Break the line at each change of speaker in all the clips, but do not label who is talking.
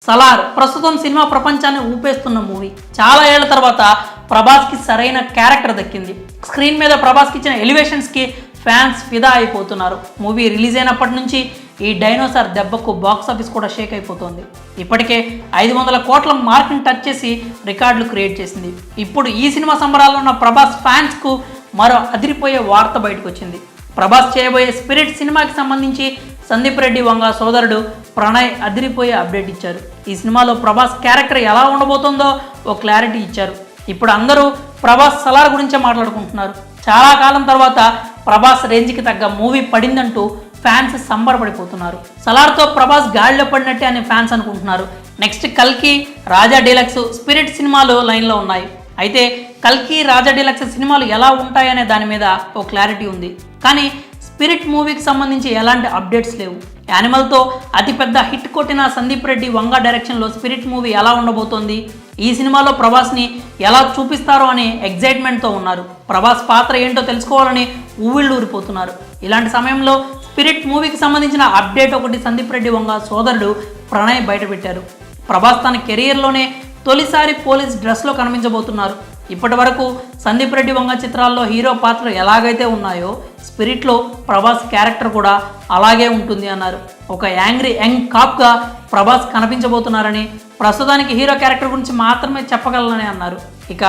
సలార్ ప్రస్తుతం సినిమా ప్రపంచాన్ని ఊపేస్తున్న మూవీ. చాలా ఏళ్ల తర్వాత ప్రభాస్కి సరైన క్యారెక్టర్ దక్కింది. స్క్రీన్ మీద ప్రభాస్కి ఇచ్చిన ఎలివేషన్స్కి ఫ్యాన్స్ ఫిదా అయిపోతున్నారు. మూవీ రిలీజ్ అయినప్పటి నుంచి ఈ డైనోసార్ దెబ్బకు బాక్స్ ఆఫీస్ కూడా షేక్ అయిపోతుంది. ఇప్పటికే 500 కోట్ల మార్క్ని టచ్ చేసి రికార్డులు క్రియేట్ చేసింది. ఇప్పుడు ఈ సినిమా సంబరాల్లో ఉన్న ప్రభాస్ ఫ్యాన్స్కు మరో అదిరిపోయే వార్త బయటకు వచ్చింది. ప్రభాస్ చేయబోయే స్పిరిట్ సినిమాకి సంబంధించి సందీప్ రెడ్డి వంగ సోదరుడు ప్రణయ్ అదిరిపోయే అప్డేట్ ఇచ్చారు. ఈ సినిమాలో ప్రభాస్ క్యారెక్టర్ ఎలా ఉండబోతుందో ఓ క్లారిటీ ఇచ్చారు. ఇప్పుడు అందరూ ప్రభాస్ సలార్ గురించే మాట్లాడుకుంటున్నారు. చాలా కాలం తర్వాత ప్రభాస్ రేంజ్కి తగ్గ మూవీ పడిందంటూ ఫ్యాన్స్ సంబరపడిపోతున్నారు. సలార్తో ప్రభాస్ గాడిలో పడినట్టే అని ఫ్యాన్స్ అనుకుంటున్నారు. నెక్స్ట్ కల్కి, రాజా డీలక్స్, స్పిరిట్ సినిమాలు లైన్లో ఉన్నాయి. అయితే కల్కి, రాజా డీలక్స్ సినిమాలు ఎలా ఉంటాయనే దాని మీద ఓ క్లారిటీ ఉంది. కానీ స్పిరిట్ మూవీకి సంబంధించి ఎలాంటి అప్డేట్స్ లేవు. యానిమల్తో అతిపెద్ద హిట్ కొట్టిన సందీప్ రెడ్డి వంగ డైరెక్షన్లో స్పిరిట్ మూవీ ఎలా ఉండబోతోంది, ఈ సినిమాలో ప్రభాస్ని ఎలా చూపిస్తారో అని ఎగ్జైట్మెంట్తో ఉన్నారు. ప్రభాస్ పాత్ర ఏంటో తెలుసుకోవాలని ఊవిళ్ళు ఊరిపోతున్నారు. ఇలాంటి సమయంలో స్పిరిట్ మూవీకి సంబంధించిన అప్డేట్ ఒకటి సందీప్ రెడ్డి వంగ సోదరుడు ప్రణయ్ బయటపెట్టారు. ప్రభాస్ తన కెరియర్లోనే తొలిసారి పోలీస్ డ్రెస్లో కనిపించబోతున్నారు. ఇప్పటి వరకు సందీప్ రెడ్డి వంగ చిత్రాల్లో హీరో పాత్రలు ఎలాగైతే ఉన్నాయో స్పిరిట్లో ప్రభాస్ క్యారెక్టర్ కూడా అలాగే ఉంటుంది అన్నారు. ఒక యాంగ్రీ యంగ్ కాప్గా ప్రభాస్ కనిపించబోతున్నారని, ప్రస్తుతానికి హీరో క్యారెక్టర్ గురించి మాత్రమే చెప్పగలనని అన్నారు. ఇక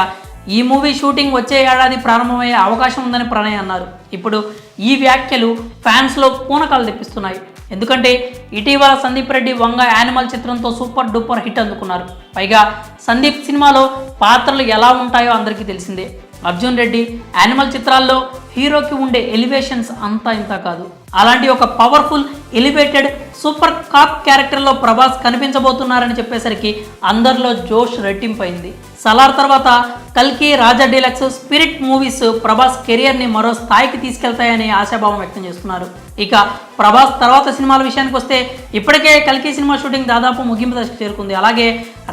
ఈ మూవీ షూటింగ్ వచ్చే ఏడాది ప్రారంభమయ్యే అవకాశం ఉందని ప్రణయ్ అన్నారు. ఇప్పుడు ఈ వ్యాఖ్యలు ఫ్యాన్స్లో పూనకాలు తెప్పిస్తున్నాయి. ఎందుకంటే ఇటీవల సందీప్ రెడ్డి వంగ యానిమల్ చిత్రంతో సూపర్ డూపర్ హిట్ అందుకున్నారు. పైగా సందీప్ సినిమాలో పాత్రలు ఎలా ఉంటాయో అందరికీ తెలిసిందే. అర్జున్ రెడ్డి యానిమల్ చిత్రాల్లో హీరోకి ఉండే ఎలివేషన్స్ అంతా ఇంత కాదు. అలాంటి ఒక పవర్ఫుల్ ఎలివేటెడ్ సూపర్ కాప్ క్యారెక్టర్లో ప్రభాస్ కనిపించబోతున్నారని చెప్పేసరికి అందరిలో జోష్ రెట్టింపైంది. సలార్ తర్వాత కల్కి, రాజా డీలక్స్, స్పిరిట్ మూవీస్ ప్రభాస్ కెరియర్ని మరో స్థాయికి తీసుకెళ్తాయని ఆశాభావం వ్యక్తం చేస్తున్నారు. ఇక ప్రభాస్ తర్వాత సినిమాల విషయానికి వస్తే ఇప్పటికే కల్కి సినిమా షూటింగ్ దాదాపు ముగింపు దశకు చేరుకుంది. అలాగే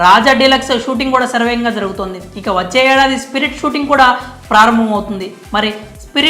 రాజా డీలక్స్ షూటింగ్ కూడా శరవేగంగా జరుగుతోంది. ఇక వచ్చే ఏడాది స్పిరిట్ షూటింగ్ కూడా ప్రారంభమవుతుంది. మరి